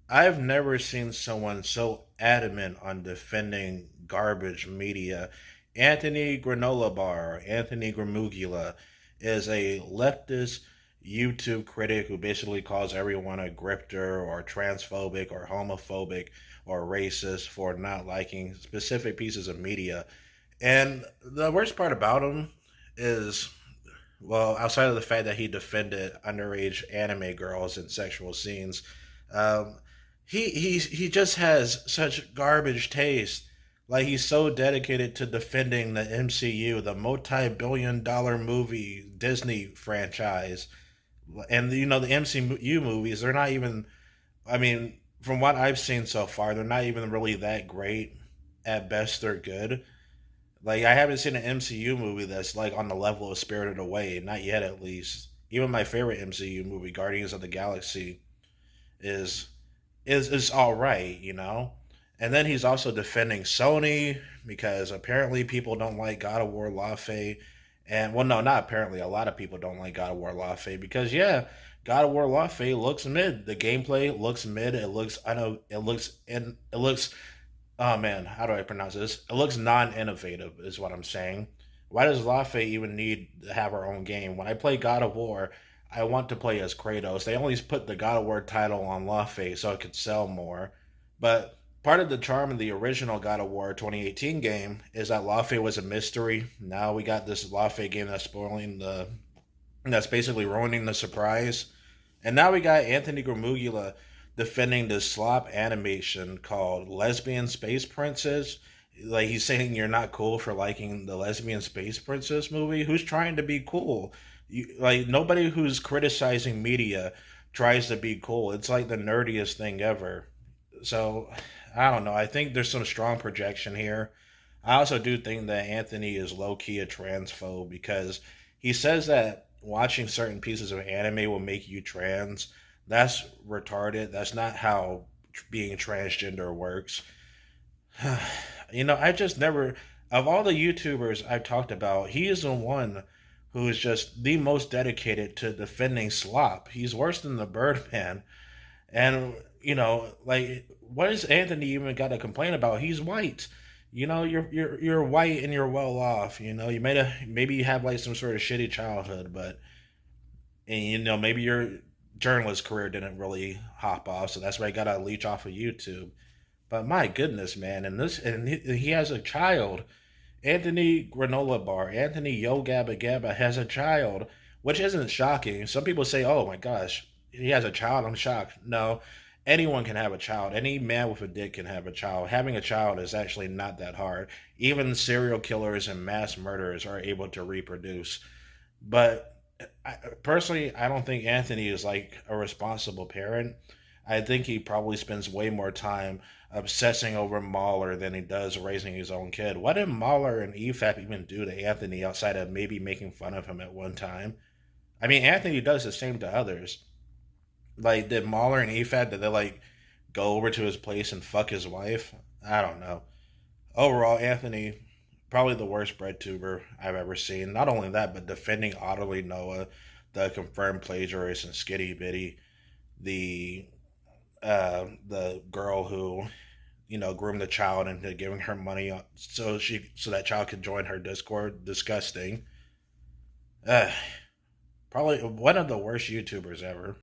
I've never seen someone so adamant on defending garbage media. Anthony Granola Bar, Anthony Gramuglia, is a leftist YouTube critic who basically calls everyone a grifter or transphobic or homophobic or racist for not liking specific pieces of media. And the worst part about him is, well, outside of the fact that he defended underage anime girls in sexual scenes, um, he just has such garbage taste. Like he's so dedicated to defending the MCU, the multi-billion-dollar movie Disney franchise, and the MCU movies. They're not even. I mean, from what I've seen so far, they're not even really that great. At best, they're good. Like I haven't seen an MCU movie that's like on the level of Spirited Away, not yet at least. Even my favorite MCU movie, Guardians of the Galaxy, is is all right, you know. And then he's also defending Sony because apparently people don't like God of War Lafe, and well, no, not apparently. A lot of people don't like God of War Lafe because yeah, God of War Lafe looks mid. The gameplay looks mid. It looks I know it looks and it looks oh man, how do I pronounce this? It looks non-innovative, is what I'm saying. Why does Lafe even need to have her own game? When I play God of War, I want to play as Kratos. They only put the God of War title on Lafe so it could sell more. But part of the charm of the original God of War 2018 game is that Lafe was a mystery. Now we got this Lafe game that's basically ruining the surprise. And now we got Anthony Gramuglia defending this slop animation called Lesbian Space Princess. Like he's saying you're not cool for liking the Lesbian Space Princess movie. Who's trying to be cool? Like nobody who's criticizing media tries to be cool. It's like the nerdiest thing ever. So I don't know. I think there's some strong projection here. I also do think that Anthony is low key a transphobe because he says that watching certain pieces of anime will make you trans. That's retarded. That's not how being transgender works. I just never, of all the YouTubers I've talked about, he is the one who is just the most dedicated to defending slop. He's worse than the Birdman. And like, what has Anthony even got to complain about? He's white. You're white and you're well off. You maybe you have like some sort of shitty childhood, but and maybe your journalist career didn't really hop off, so that's why you got to leech off of YouTube. But my goodness, man, and he has a child. Anthony Granola Bar, Anthony Yo Gabba Gabba has a child, which isn't shocking. Some people say, "Oh my gosh, he has a child." I'm shocked. No, anyone can have a child. Any man with a dick can have a child. Having a child is actually not that hard. Even serial killers and mass murderers are able to reproduce. But personally, I don't think Anthony is like a responsible parent. I think he probably spends way more time obsessing over Mahler than he does raising his own kid. What did Mahler and EFAP even do to Anthony outside of maybe making fun of him at one time? I mean, Anthony does the same to others. Like, did Mahler and EFAP, did they like go over to his place and fuck his wife? I don't know. Overall, Anthony, probably the worst bread tuber I've ever seen. Not only that, but defending Otterly Noah, the confirmed plagiarist, and Skitty Bitty, the the girl who groomed the child into giving her money so that child could join her Discord. Disgusting. Uh, Probably one of the worst YouTubers ever.